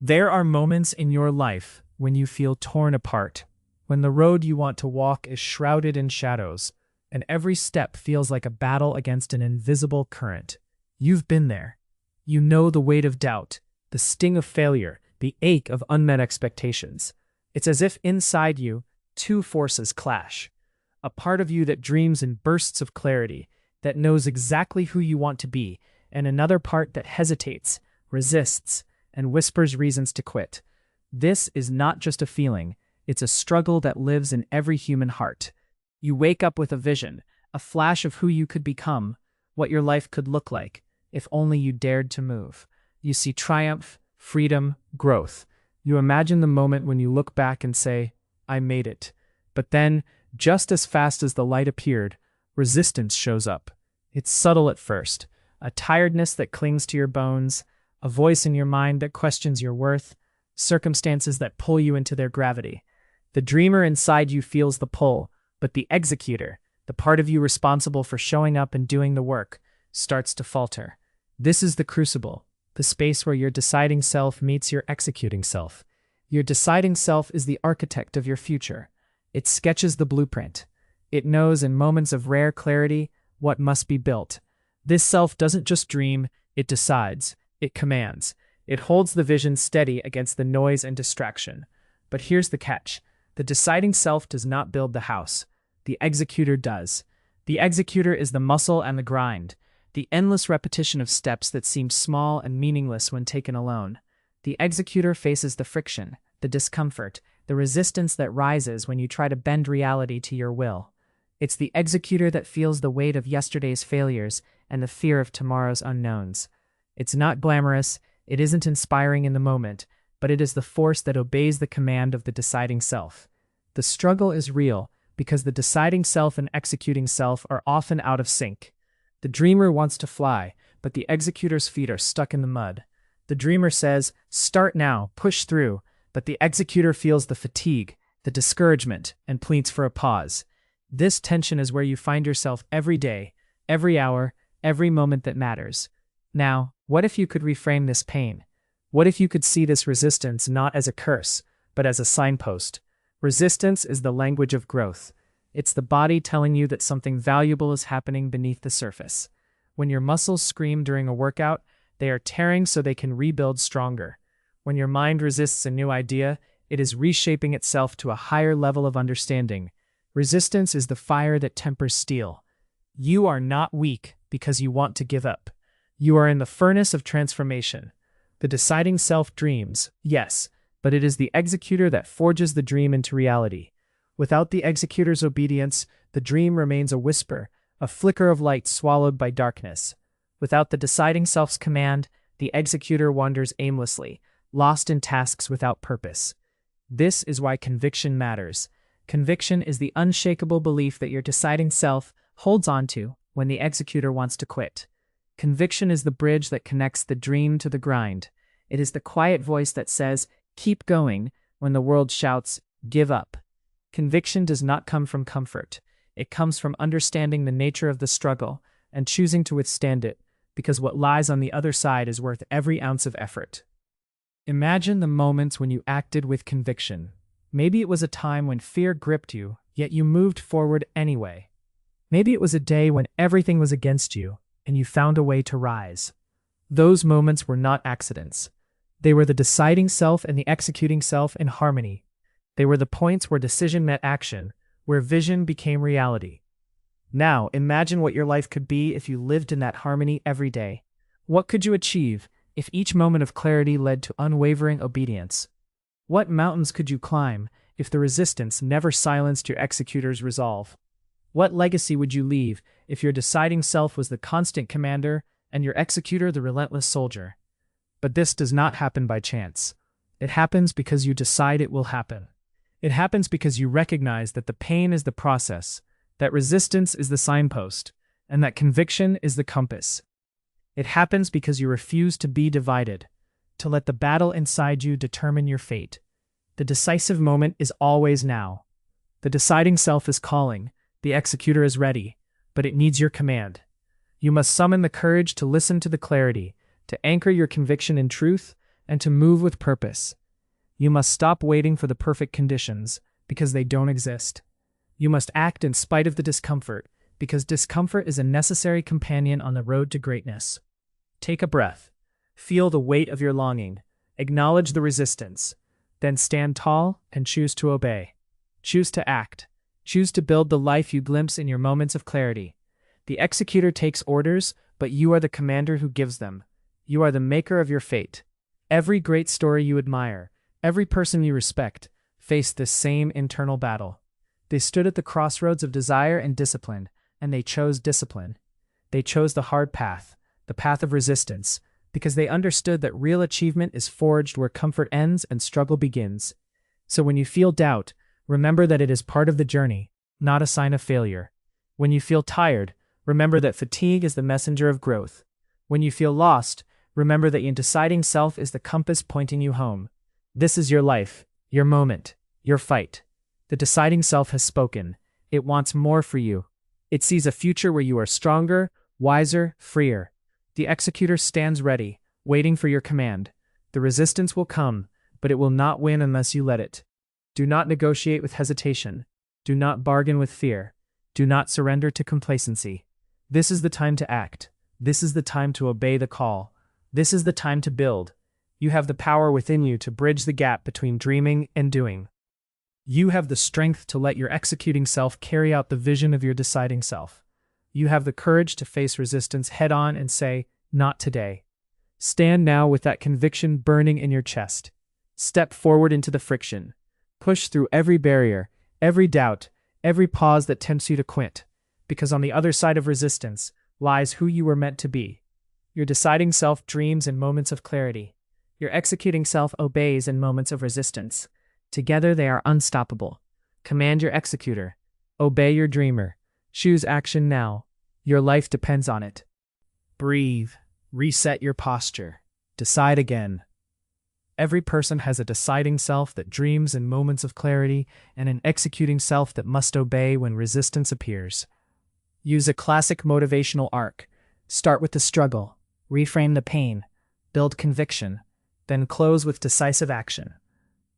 There are moments in your life when you feel torn apart, when the road you want to walk is shrouded in shadows, and every step feels like a battle against an invisible current. You've been there. You know the weight of doubt, the sting of failure, the ache of unmet expectations. It's as if inside you, two forces clash. A part of you that dreams in bursts of clarity, that knows exactly who you want to be, and another part that hesitates, resists, and whispers reasons to quit. This is not just a feeling, it's a struggle that lives in every human heart. You wake up with a vision, a flash of who you could become, what your life could look like, if only you dared to move. You see triumph, freedom, growth. You imagine the moment when you look back and say, I made it. But then, just as fast as the light appeared, resistance shows up. It's subtle at first, a tiredness that clings to your bones, a voice in your mind that questions your worth, circumstances that pull you into their gravity. The dreamer inside you feels the pull, but the executor, the part of you responsible for showing up and doing the work, starts to falter. This is the crucible, the space where your deciding self meets your executing self. Your deciding self is the architect of your future. It sketches the blueprint. It knows in moments of rare clarity what must be built. This self doesn't just dream, it decides. It commands. It holds the vision steady against the noise and distraction. But here's the catch. The deciding self does not build the house. The executor does. The executor is the muscle and the grind, the endless repetition of steps that seem small and meaningless when taken alone. The executor faces the friction, the discomfort, the resistance that rises when you try to bend reality to your will. It's the executor that feels the weight of yesterday's failures and the fear of tomorrow's unknowns. It's not glamorous, it isn't inspiring in the moment, but it is the force that obeys the command of the deciding self. The struggle is real because the deciding self and executing self are often out of sync. The dreamer wants to fly, but the executor's feet are stuck in the mud. The dreamer says, "Start now, push through," but the executor feels the fatigue, the discouragement, and pleads for a pause. This tension is where you find yourself every day, every hour, every moment that matters. Now, what if you could reframe this pain? What if you could see this resistance not as a curse, but as a signpost? Resistance is the language of growth. It's the body telling you that something valuable is happening beneath the surface. When your muscles scream during a workout, they are tearing so they can rebuild stronger. When your mind resists a new idea, it is reshaping itself to a higher level of understanding. Resistance is the fire that tempers steel. You are not weak because you want to give up. You are in the furnace of transformation. The deciding self dreams, yes, but it is the executor that forges the dream into reality. Without the executor's obedience, the dream remains a whisper, a flicker of light swallowed by darkness. Without the deciding self's command, the executor wanders aimlessly, lost in tasks without purpose. This is why conviction matters. Conviction is the unshakable belief that your deciding self holds on to when the executor wants to quit. Conviction is the bridge that connects the dream to the grind. It is the quiet voice that says, "Keep going," when the world shouts, "Give up." Conviction does not come from comfort. It comes from understanding the nature of the struggle and choosing to withstand it, because what lies on the other side is worth every ounce of effort. Imagine the moments when you acted with conviction. Maybe it was a time when fear gripped you, yet you moved forward anyway. Maybe it was a day when everything was against you, and you found a way to rise. Those moments were not accidents. They were the deciding self and the executing self in harmony. They were the points where decision met action, where vision became reality. Now, imagine what your life could be if you lived in that harmony every day. What could you achieve if each moment of clarity led to unwavering obedience? What mountains could you climb if the resistance never silenced your executor's resolve? What legacy would you leave if your deciding self was the constant commander and your executor the relentless soldier? But this does not happen by chance. It happens because you decide it will happen. It happens because you recognize that the pain is the process, that resistance is the signpost, and that conviction is the compass. It happens because you refuse to be divided, to let the battle inside you determine your fate. The decisive moment is always now. The deciding self is calling, the executor is ready, but it needs your command. You must summon the courage to listen to the clarity, to anchor your conviction in truth, and to move with purpose. You must stop waiting for the perfect conditions, because they don't exist. You must act in spite of the discomfort, because discomfort is a necessary companion on the road to greatness. Take a breath. Feel the weight of your longing. Acknowledge the resistance. Then stand tall and choose to obey. Choose to act. Choose to build the life you glimpse in your moments of clarity. The executor takes orders, but you are the commander who gives them. You are the maker of your fate. Every great story you admire, every person you respect, faced this same internal battle. They stood at the crossroads of desire and discipline, and they chose discipline. They chose the hard path, the path of resistance, because they understood that real achievement is forged where comfort ends and struggle begins. So when you feel doubt, remember that it is part of the journey, not a sign of failure. When you feel tired, remember that fatigue is the messenger of growth. When you feel lost, remember that your deciding self is the compass pointing you home. This is your life, your moment, your fight. The deciding self has spoken. It wants more for you. It sees a future where you are stronger, wiser, freer. The executor stands ready, waiting for your command. The resistance will come, but it will not win unless you let it. Do not negotiate with hesitation. Do not bargain with fear. Do not surrender to complacency. This is the time to act. This is the time to obey the call. This is the time to build. You have the power within you to bridge the gap between dreaming and doing. You have the strength to let your executing self carry out the vision of your deciding self. You have the courage to face resistance head-on and say, "Not today." Stand now with that conviction burning in your chest. Step forward into the friction. Push through every barrier, every doubt, every pause that tempts you to quit, because on the other side of resistance lies who you were meant to be. Your deciding self dreams in moments of clarity. Your executing self obeys in moments of resistance. Together they are unstoppable. Command your executor. Obey your dreamer. Choose action now. Your life depends on it. Breathe. Reset your posture. Decide again. Every person has a deciding self that dreams in moments of clarity and an executing self that must obey when resistance appears. Use a classic motivational arc. Start with the struggle. Reframe the pain. Build conviction. Then close with decisive action.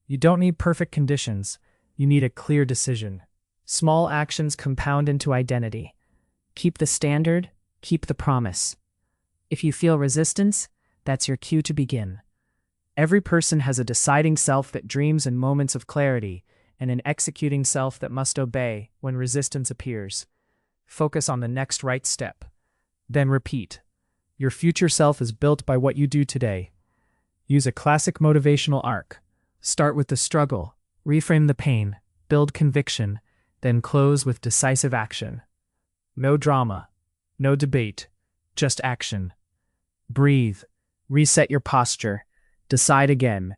You don't need perfect conditions. You need a clear decision. Small actions compound into identity. Keep the standard. Keep the promise. If you feel resistance, that's your cue to begin. Every person has a deciding self that dreams in moments of clarity and an executing self that must obey when resistance appears. Focus on the next right step. Then repeat. Your future self is built by what you do today. Use a classic motivational arc. Start with the struggle. Reframe the pain. Build conviction. Then close with decisive action. No drama. No debate. Just action. Breathe. Reset your posture. Decide again.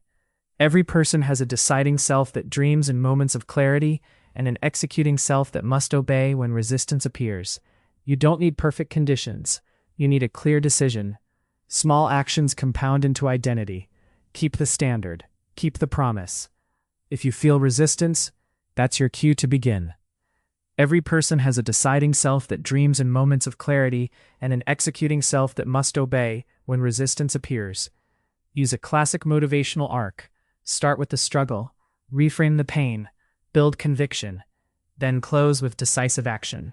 Every person has a deciding self that dreams in moments of clarity and an executing self that must obey when resistance appears. You don't need perfect conditions. You need a clear decision. Small actions compound into identity. Keep the standard. Keep the promise. If you feel resistance, that's your cue to begin. Every person has a deciding self that dreams in moments of clarity and an executing self that must obey when resistance appears. Use a classic motivational arc. Start with the struggle. Reframe the pain. Build conviction. Then close with decisive action.